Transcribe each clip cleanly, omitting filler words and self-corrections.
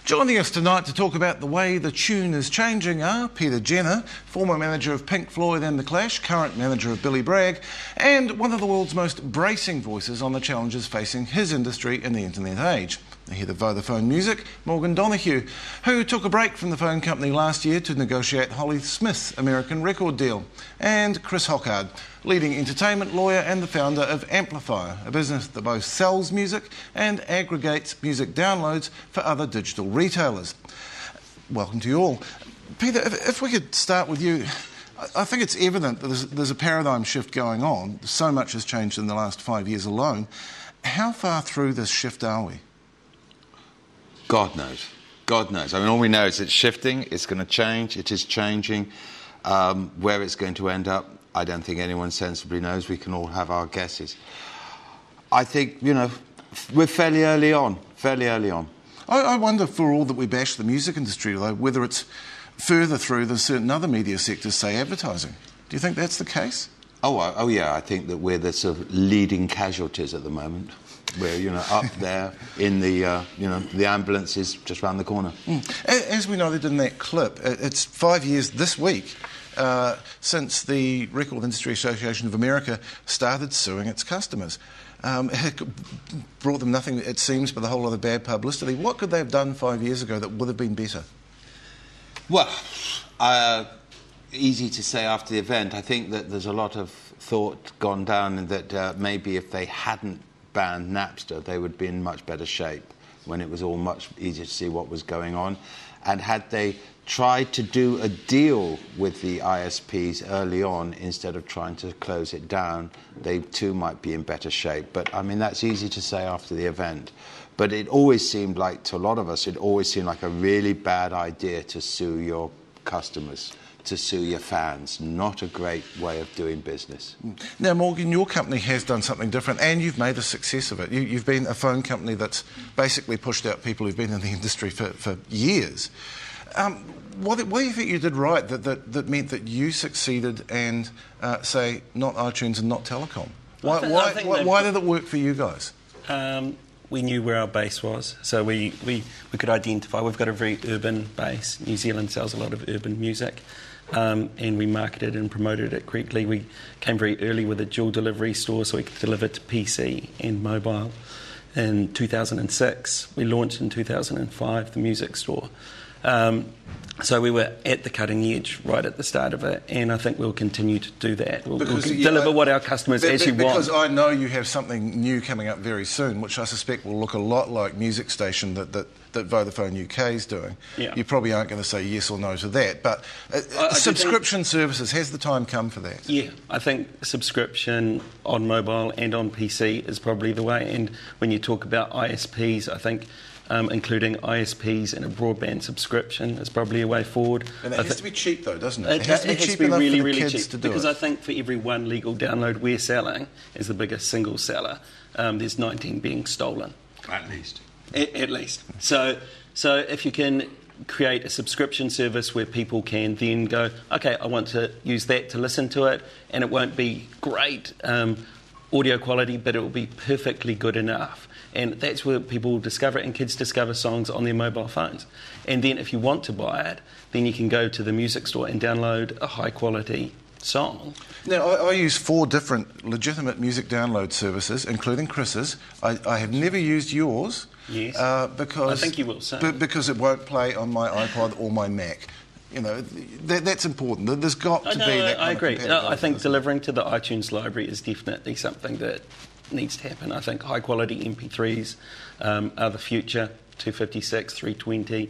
Joining us tonight to talk about the way the tune is changing are Peter Jenner, former manager of Pink Floyd and The Clash, current manager of Billy Bragg, and one of the world's most bracing voices on the challenges facing his industry in the internet age. The head of Vodafone Music, Morgan Donohue, who took a break from the phone company last year to negotiate Holly Smith's American record deal, and Chris Hockard, leading entertainment lawyer and the founder of Amplifier, a business that both sells music and aggregates music downloads for other digital retailers. Welcome to you all. Peter, if we could start with you. I think it's evident that there's a paradigm shift going on. So much has changed in the last 5 years alone. How far through this shift are we? God knows. God knows. I mean, all we know is it's shifting, it's going to change, it is changing. Where it's going to end up, I don't think anyone sensibly knows. We can all have our guesses. I think, you know, we're fairly early on. I wonder, for all that we bash the music industry, though, whether it's further through than certain other media sectors, say advertising. Do you think that's the case? Oh yeah, I think that we're the sort of leading casualties at the moment. We're, you know, up there in the, you know, the ambulance is just round the corner. As we noted in that clip, it's 5 years this week since the Record Industry Association of America started suing its customers. It brought them nothing, it seems, but a whole lot of bad publicity. What could they have done 5 years ago that would have been better? Well, easy to say after the event. I think that there's a lot of thought gone down, and that maybe if they hadn't banned Napster, they would be in much better shape when it was all much easier to see what was going on. And had they tried to do a deal with the ISPs early on instead of trying to close it down, they too might be in better shape. But I mean, that's easy to say after the event. But it always seemed like, to a lot of us, it always seemed like a really bad idea to sue your customers, to sue your fans. Not a great way of doing business. Now, Morgan, your company has done something different, and you've made a success of it. You've been a phone company that's basically pushed out people who've been in the industry for years. What do you think you did right that meant that you succeeded and, say, not iTunes and not Telecom? Why did it work for you guys? We knew where our base was, so we could identify. We've got a very urban base. New Zealand sells a lot of urban music, and we marketed and promoted it correctly. We came very early with a dual delivery store, so we could deliver to PC and mobile. In 2006, we launched in 2005 the music store. So we were at the cutting edge right at the start of it, and I think we'll continue to do that. We'll deliver what our customers actually want. Because I know you have something new coming up very soon, which I suspect will look a lot like Music Station that Vodafone UK is doing. Yeah. You probably aren't going to say yes or no to that, but subscription services, has the time come for that? Yeah, I think subscription on mobile and on PC is probably the way, and when you talk about ISPs, I think including ISPs and a broadband subscription is probably a way forward. And it has to be cheap, though, doesn't it? It has to be cheap enough for the really kids cheap, to do because it. I think for every one legal download we're selling as the biggest single seller, there's 19 being stolen. At least. At least. So if you can create a subscription service where people can then go, okay, I want to use that to listen to it, and it won't be great audio quality, but it will be perfectly good enough. And that's where people will discover it, and kids discover songs on their mobile phones. And then if you want to buy it, then you can go to the music store and download a high-quality song. Now, I use 4 different legitimate music download services, including Chris's. I have never used yours. Yes. Because I think you will soon. Because it won't play on my iPod or my Mac. You know, that's important. There's got to be that kind I agree. of compatibility. I think delivering to the iTunes library is definitely something that needs to happen. I think high-quality MP3s are the future. 256, 320,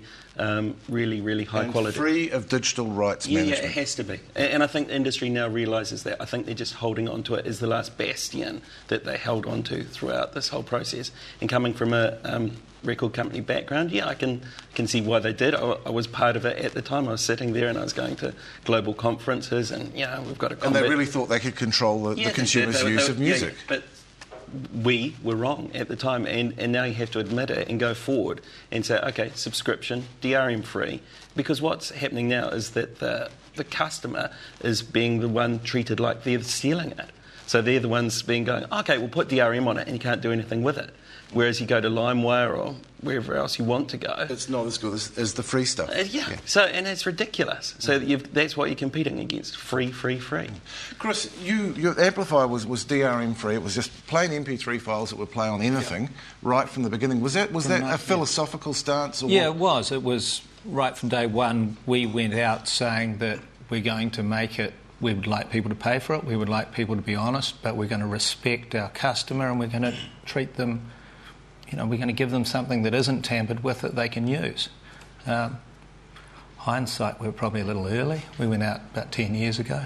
really, really high quality. Free of digital rights management. Yeah, it has to be. And I think the industry now realises that. I think they're just holding on to it as the last bastion that they held on to throughout this whole process. And coming from a record company background, yeah, I can see why they did. I was part of it at the time. I was sitting there and I was going to global conferences, and, you know, we've got to... And they really thought they could control the consumer's use of music. Yeah, but we were wrong at the time, and now you have to admit it and go forward and say, okay, subscription, DRM free, because what's happening now is that the customer is being the one treated like they're stealing it. So they're the ones being going, OK, we'll put DRM on it and you can't do anything with it. Whereas you go to LimeWire or wherever else you want to go. It's not as good as the free stuff. Yeah. So, and it's ridiculous. So that's what you're competing against, free. Chris, your amplifier was DRM free. It was just plain MP3 files that would play on anything right from the beginning. Was that a philosophical stance? Or yeah, it was. It was right from day one. We went out saying that we're going to make it. We would like people to pay for it. We would like people to be honest, but we're going to respect our customer and we're going to treat them. We're going to give them something that isn't tampered with that they can use. Hindsight, we were probably a little early. We went out about 10 years ago.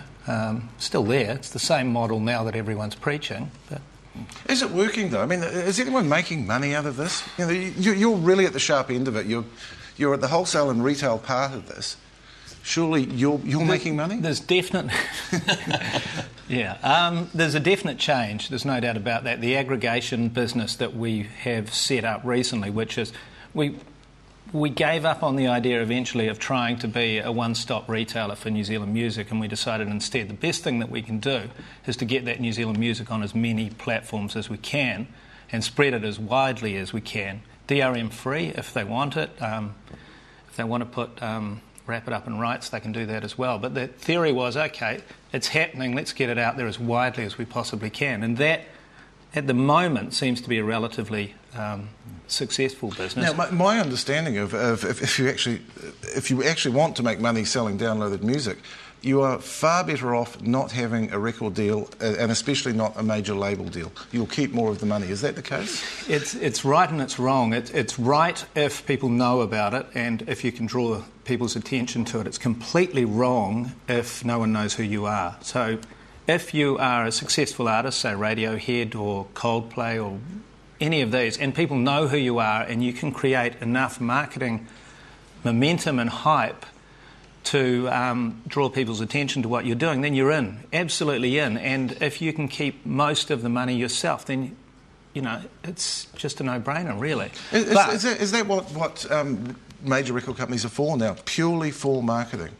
Still there. It's the same model now that everyone's preaching. But is it working, though? I mean, is anyone making money out of this? You're really at the sharp end of it. You're at the wholesale and retail part of this. Surely you're making money? There's definite... there's a definite change. There's no doubt about that. The aggregation business that we have set up recently, which is... We gave up on the idea eventually of trying to be a one-stop retailer for New Zealand music, and we decided instead the best thing that we can do is to get that New Zealand music on as many platforms as we can and spread it as widely as we can. DRM free if they want it. If they want to put... wrap it up in rights, they can do that as well. But the theory was, OK, it's happening, let's get it out there as widely as we possibly can. And that, at the moment, seems to be a relatively successful business. Now, my understanding of if you actually want to make money selling downloaded music, you are far better off not having a record deal, and especially not a major label deal. You'll keep more of the money. Is that the case? It's right and it's wrong. It's right if people know about it and if you can draw people's attention to it. It's completely wrong if no one knows who you are. So if you are a successful artist, say Radiohead or Coldplay or any of these, and people know who you are and you can create enough marketing momentum and hype to draw people's attention to what you're doing, then you're in, absolutely in. And if you can keep most of the money yourself, then, it's just a no-brainer, really. Is that what major record companies are for now? Purely for marketing?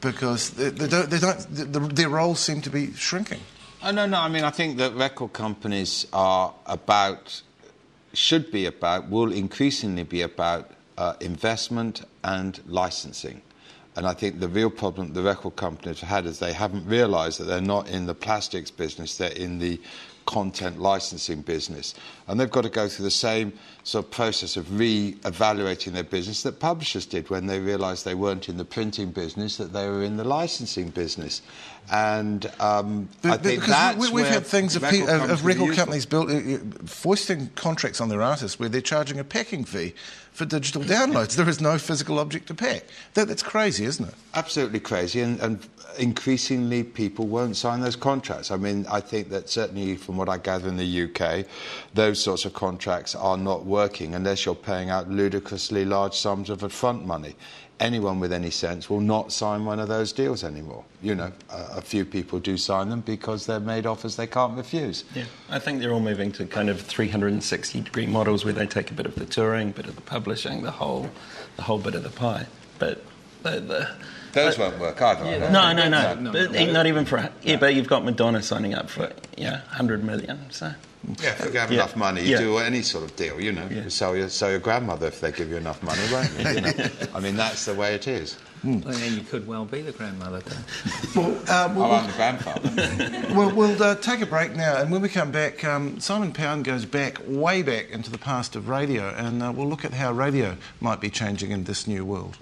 Because their roles seem to be shrinking. Oh, no. I mean, I think that record companies will increasingly be about investment and licensing. And I think the real problem the record companies have had is they haven't realised that they're not in the plastics business, they're in the content licensing business. And they've got to go through the same sort of process of re-evaluating their business that publishers did when they realised they weren't in the printing business, that they were in the licensing business. And I think that's we've had things of record companies foisting contracts on their artists where they're charging a packing fee for digital downloads. There is no physical object to pack. That's crazy, isn't it? Absolutely crazy, and increasingly people won't sign those contracts. I mean, I think that certainly from what I gather in the UK, those sorts of contracts are not working unless you're paying out ludicrously large sums of upfront money. Anyone with any sense will not sign one of those deals anymore. A few people do sign them because they're made offers they can't refuse. Yeah, I think they're all moving to kind of 360-degree models where they take a bit of the touring, a bit of the publishing, the whole bit of the pie. But those won't work either. No. Not even for but you've got Madonna signing up for 100 million. So. Yeah, if you have enough money, you do any sort of deal, You sell your grandmother if they give you enough money, won't you? I mean, that's the way it is. And you could well be the grandmother, though. I'm the grandfather. We'll take a break now, and when we come back, Simon Pound goes way back into the past of radio, and we'll look at how radio might be changing in this new world.